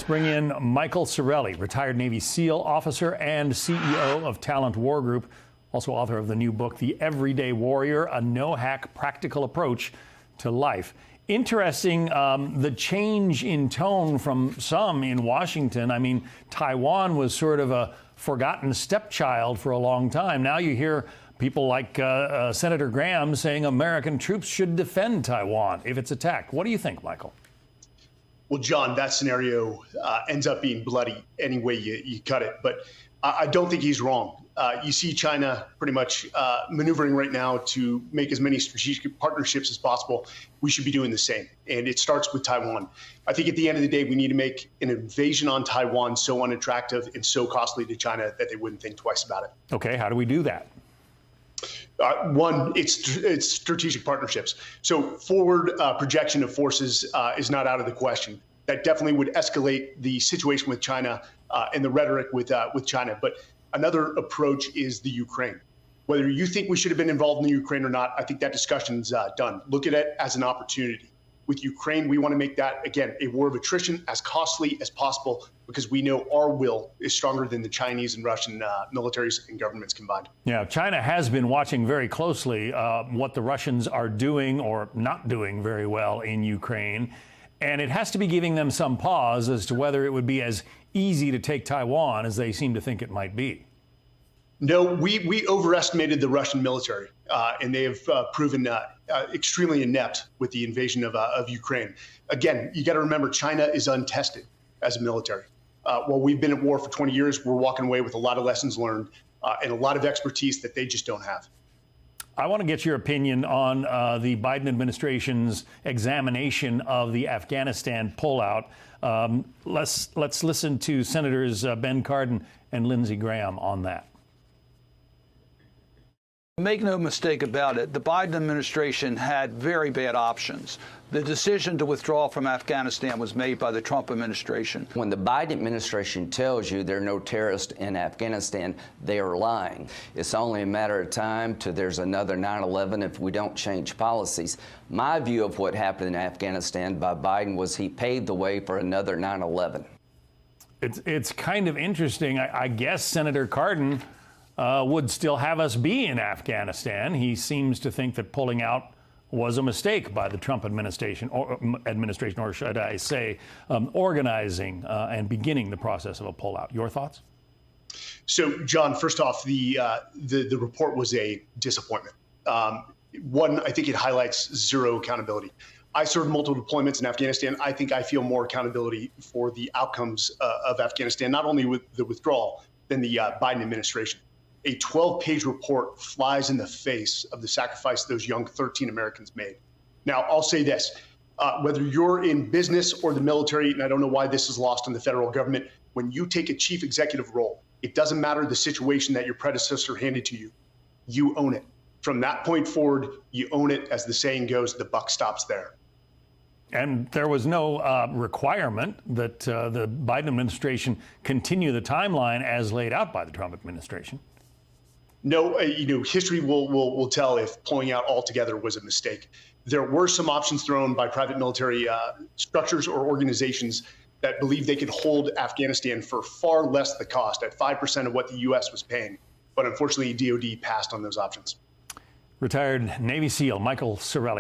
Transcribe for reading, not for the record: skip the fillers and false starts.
Bring in Michael Sorelli, retired Navy SEAL officer and CEO of Talent War Group, also author of the new book, The Everyday Warrior, a no-hack practical approach to life. Interesting, the change in tone from some in Washington. I mean, Taiwan was sort of a forgotten stepchild for a long time. Now you hear people like Senator Graham saying American troops should defend Taiwan if it's attacked. What do you think, Michael? Well, John, that scenario ends up being bloody any way you cut it. But I don't think he's wrong. You see China pretty much maneuvering right now to make as many strategic partnerships as possible. We should be doing the same. And it starts with Taiwan. I think at the end of the day, we need to make an invasion on Taiwan so unattractive and so costly to China that they wouldn't think twice about it. Okay, how do we do that? One, it's strategic partnerships. So forward projection of forces is not out of the question. That definitely would escalate the situation with China and the rhetoric with China. But another approach is the Ukraine. Whether you think we should have been involved in the Ukraine or not, I think that discussion's done. Look at it as an opportunity. With Ukraine, we want to make that, again, a war of attrition as costly as possible because we know our will is stronger than the Chinese and Russian militaries and governments combined. Yeah, China has been watching very closely what the Russians are doing or not doing very well in Ukraine. And it has to be giving them some pause as to whether it would be as easy to take Taiwan as they seem to think it might be. No, we overestimated the Russian military, and they have proven extremely inept with the invasion of Ukraine. Again, you got to remember, China is untested as a military. While we've been at war for 20 years, we're walking away with a lot of lessons learned and a lot of expertise that they just don't have. I want to get your opinion on the Biden administration's examination of the Afghanistan pullout. Let's listen to Senators Ben Cardin and Lindsey Graham on that. Make no mistake about it, the Biden administration had very bad options. The decision to withdraw from Afghanistan was made by the Trump administration. When the Biden administration tells you there are no terrorists in Afghanistan, they are lying. It's only a matter of time till there's another 9/11 if we don't change policies. My view of what happened in Afghanistan by Biden was he paved the way for another 9/11. It's kind of interesting. I guess Senator Cardin would still have us be in Afghanistan. He seems to think that pulling out was a mistake by the Trump administration, or should I say, organizing and beginning the process of a pullout. Your thoughts? So, John, first off, the report was a disappointment. One, I think it highlights zero accountability. I served multiple deployments in Afghanistan. I think I feel more accountability for the outcomes of Afghanistan, not only with the withdrawal, than the Biden administration. A 12-page report flies in the face of the sacrifice those young 13 Americans made. Now, I'll say this, whether you're in business or the military, and I don't know why this is lost on the federal government, when you take a chief executive role, it doesn't matter the situation that your predecessor handed to you, you own it. From that point forward, you own it. As the saying goes, the buck stops there. And there was no requirement that the Biden administration continue the timeline as laid out by the Trump administration. No, history will tell if pulling out altogether was a mistake. There were some options thrown by private military structures or organizations that believed they could hold Afghanistan for far less the cost, at 5% of what the U.S. was paying. But unfortunately, DOD passed on those options. Retired Navy SEAL Michael Sorelli.